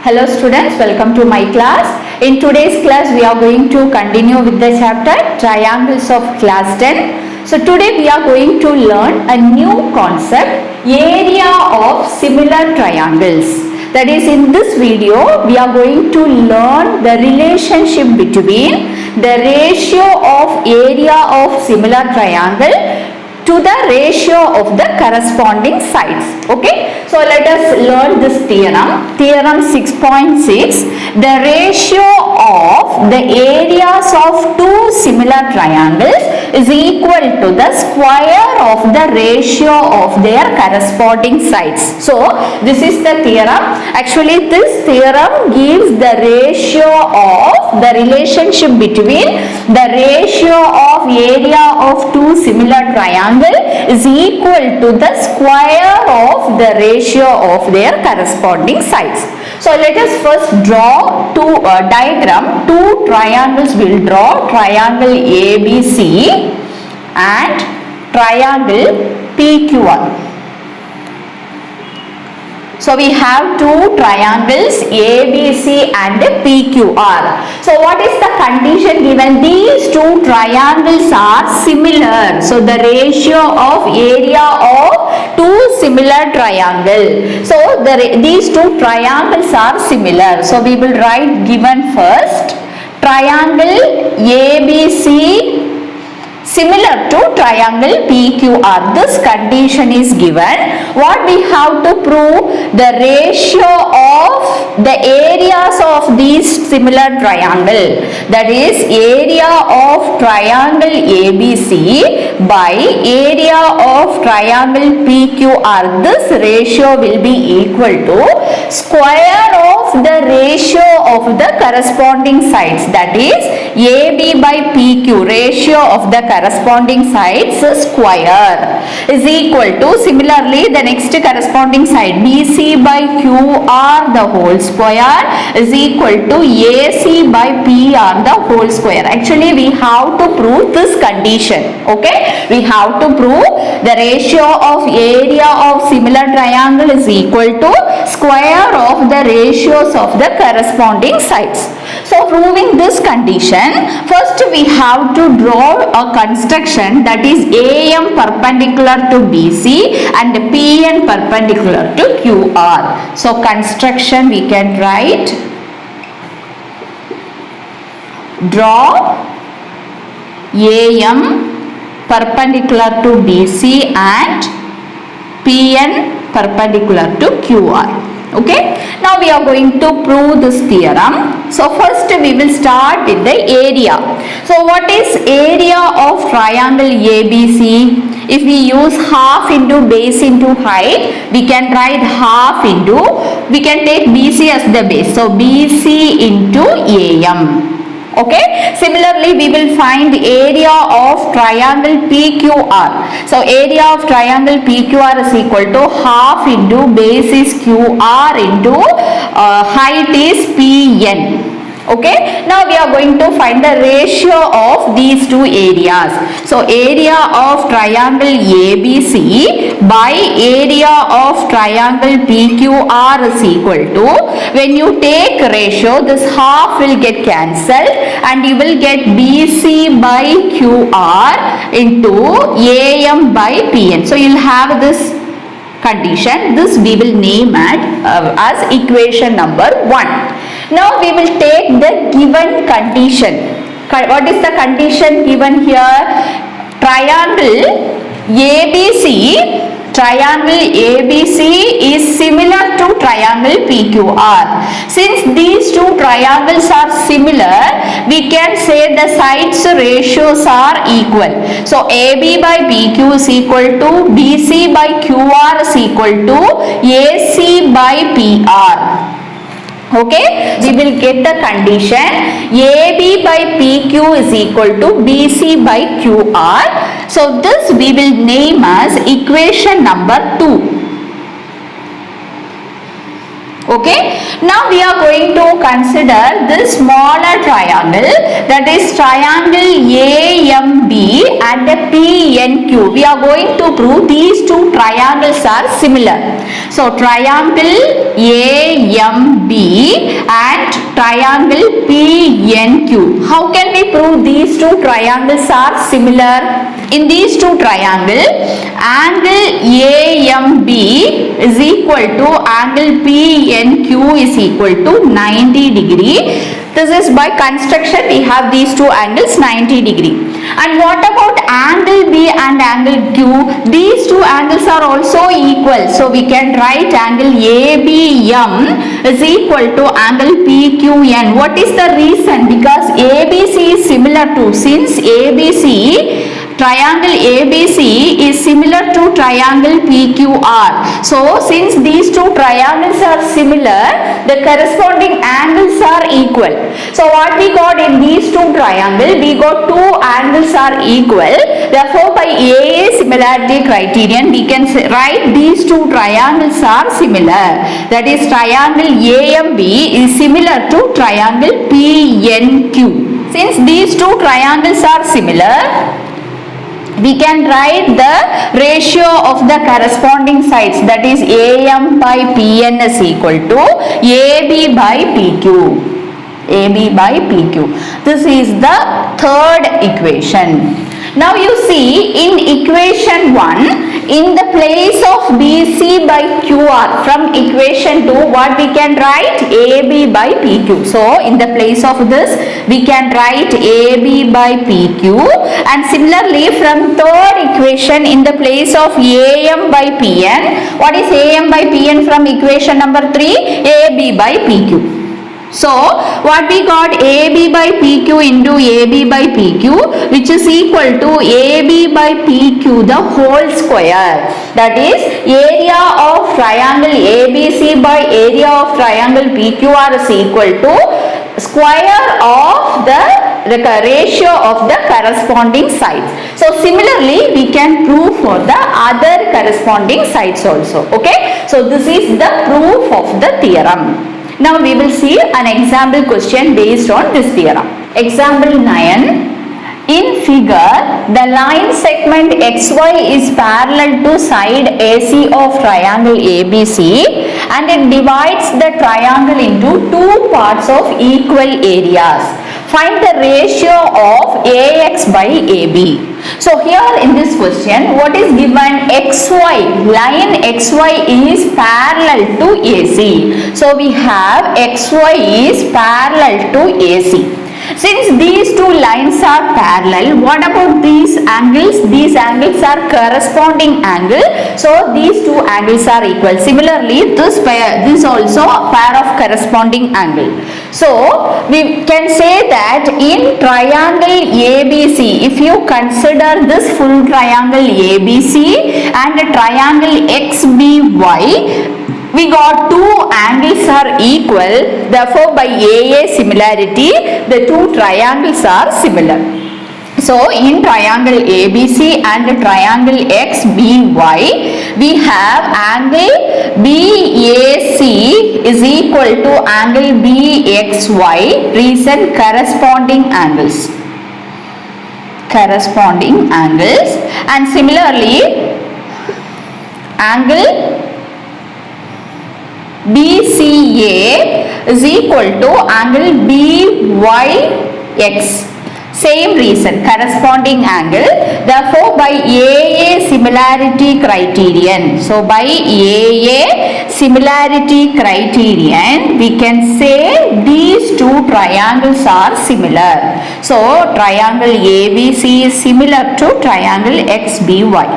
Hello students, welcome to my class. In today's class we are going to continue with the chapter Triangles of class 10. So today we are going to learn a new concept, area of similar triangles. That is, in this video we are going to learn the relationship between the ratio of area of similar triangle to the ratio of the corresponding sides. Okay, so let us learn this theorem. Theorem 6.6. The ratio of the areas of two similar triangles is equal to the square of the ratio of their corresponding sides. So this is the theorem. Actually this theorem gives the ratio of the relationship between the ratio of area of two similar triangles is equal to the square of the ratio of their corresponding sides. So let us first draw diagram. Two triangles will draw, triangle ABC and triangle PQR. So we have two triangles ABC and PQR. So what is the condition given? These two triangles are similar. So the ratio of area of two similar triangles. So these two triangles are similar. So we will write given first. Triangle ABC similar to triangle PQR. This condition is given. What we have to prove? The ratio of the areas of these similar triangle. That is, area of triangle ABC by area of triangle PQR. This ratio will be equal to square of the ratio of the corresponding sides. That is, AB by PQ, ratio of the corresponding sides square is equal to, similarly the next corresponding side BC by QR the whole square is equal to AC by PR the whole square. Actually we have to prove this condition. Okay, we have to prove the ratio of area of similar triangle is equal to square of the ratios of the corresponding sides. So proving this condition, first we have to draw a construction, that is AM perpendicular to BC and PN perpendicular to QR. So construction we can write, draw AM perpendicular to BC and PN perpendicular to QR. Okay, now we are going to prove this theorem. So first we will start with the area. So what is area of triangle ABC? If we use half into base into height, we can write half into, we can take BC as the base. So BC into AM. Okay, similarly we will find area of triangle PQR. So area of triangle PQR is equal to half into base is QR into height is PN. Okay, now we are going to find the ratio of these two areas. So area of triangle ABC by area of triangle PQR is equal to, when you take ratio, this half will get cancelled and you will get BC by QR into AM by PN. So you will have this condition. This we will name as equation number 1. Now we will take the given condition. What is the condition given here? Triangle ABC is similar to triangle PQR. Since these two triangles are similar, we can say the sides ratios are equal. So AB by PQ is equal to BC by QR is equal to AC by PR. Okay, we will get the condition AB by PQ is equal to BC by QR. So this we will name as equation number 2. Okay, now we are going to consider this smaller triangle, that is triangle AMB and PNQ. We are going to prove these two triangles are similar. So triangle AMB and triangle PNQ. How can we prove these two triangles are similar? In these two triangles, angle AMB is equal to angle PNQ is equal to 90 degree. This is by construction we have these two angles 90 degree. And what about angle B and angle Q? These two angles are also equal. So we can write angle ABM is equal to angle PQN. What is the reason? Because ABC is similar to, since triangle ABC is similar to triangle PQR. So since these two triangles are similar, the corresponding angles are equal. So what we got in these two triangles? We got two angles are equal. Therefore by AA similarity criterion, we can write these two triangles are similar. That is triangle AMB is similar to triangle PNQ. Since these two triangles are similar, we can write the ratio of the corresponding sides, that is AM by PN is equal to AB by PQ. AB by PQ. This is the third equation. Now you see in equation 1, in the place of BC by QR, from equation 2, what we can write? AB by PQ. So in the place of this, we can write AB by PQ. And similarly from third equation, in the place of AM by PN, what is AM by PN from equation number 3? AB by PQ. So what we got? AB by PQ into AB by PQ, which is equal to AB by PQ the whole square. That is area of triangle ABC by area of triangle PQR is equal to square of the ratio of the corresponding sides. So similarly we can prove for the other corresponding sides also. Okay. So this is the proof of the theorem. Now we will see an example question based on this theorem. Example 9. In figure, the line segment XY is parallel to side AC of triangle ABC and it divides the triangle into two parts of equal areas. Find the ratio of AX by AB. So here in this question, what is given? XY, line XY is parallel to AC. So we have XY is parallel to AC. Since these two lines are parallel, what about these angles? These angles are corresponding angle. So these two angles are equal. Similarly, this also a pair of corresponding angle. So we can say that in triangle ABC, if you consider this full triangle ABC and a triangle XBY, we got two angles are equal. Therefore by AA similarity, the two triangles are similar. So in triangle ABC and triangle XBY, we have angle BAC is equal to angle BXY. Reason corresponding angles. Corresponding angles. And similarly, angle BCA is equal to angle BYX. Same reason, corresponding angle. Therefore, by AA similarity criterion. So, by AA similarity criterion, we can say these two triangles are similar. So, triangle ABC is similar to triangle XBY.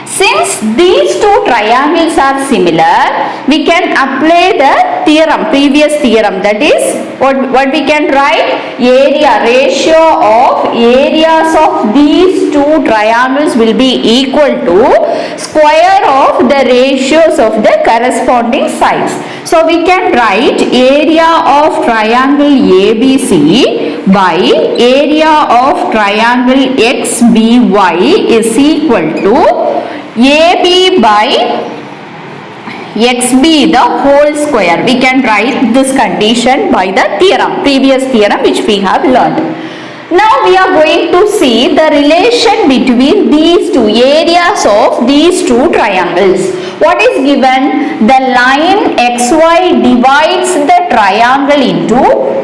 Since these two triangles are similar, we can apply the theorem, previous theorem, that is what we can write? Area, ratio of areas of these two triangles will be equal to square of the ratios of the corresponding sides. So we can write area of triangle ABC by area of triangle XBY is equal to AB by XB the whole square. We can write this condition by the theorem, previous theorem which we have learned. Now we are going to see the relation between these two areas of these two triangles. What is given? The line XY divides the triangle into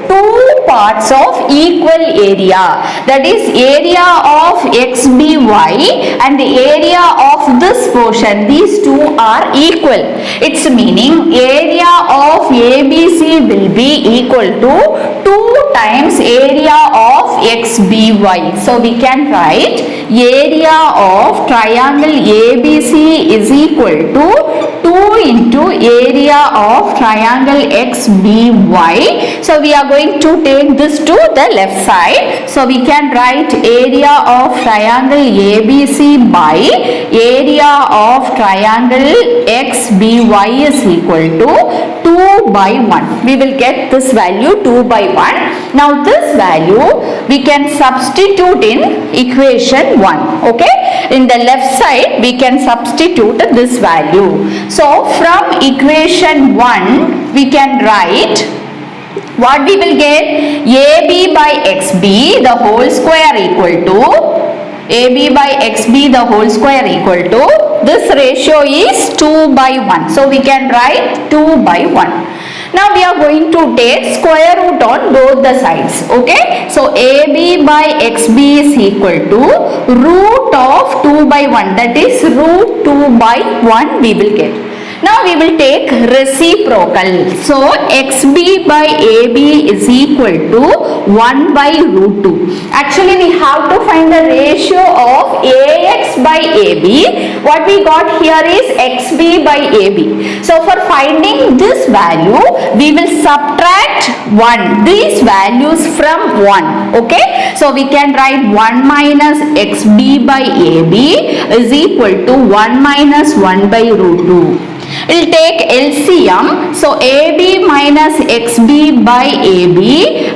two parts of equal area. That is area of XBY and the area of this portion. These two are equal. Its meaning area of ABC will be equal to 2 times area of XBY. So we can write area of triangle ABC is equal to 2 into area of triangle XBY. So we are going to take this to the left side. So we can write area of triangle ABC by area of triangle XBY is equal to 2 by 1. We will get this value 2 by 1. Now this value we can substitute in equation 1. Okay. In the left side we can substitute this value. So from equation 1 we can write what we will get? AB by XB the whole square equal to AB by XB the whole square equal to this ratio is 2 by 1. So we can write 2 by 1. Now we are going to take square root on both the sides. Okay. So AB by XB is equal to root of 2 by 1. That is root 2 by 1 we will get. Now we will take reciprocal. So XB by AB is equal to 1 by root 2. Actually we have to find the ratio of AX by AB. What we got here is XB by AB. So for finding this value we will subtract 1 these values from 1. Okay. So we can write 1 minus XB by AB is equal to 1 minus 1 by root 2. We'll take LCM. So AB minus XB by AB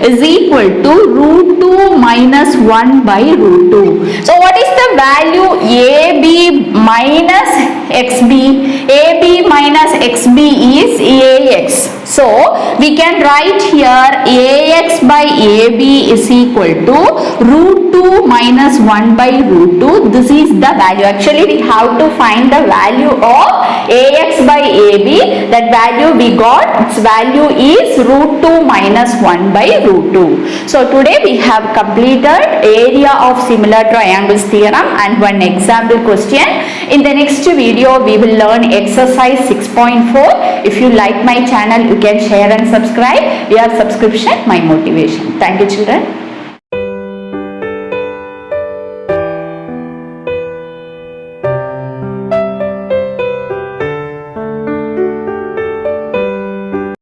is equal to root 2 minus 1 by root 2. So what is the value AB minus XB? AB minus XB is AX. So we can write here AX by AB is equal to root 2 minus 1 by root 2. This is the value. Actually we have to find the value of AX by AB. That value we got, its value is root 2 minus 1 by root 2. So today we have completed area of similar triangles theorem and one example question. In the next video we will learn exercise 6.4. If you like my channel you can share and subscribe. Your subscription my motivation. Thank you children.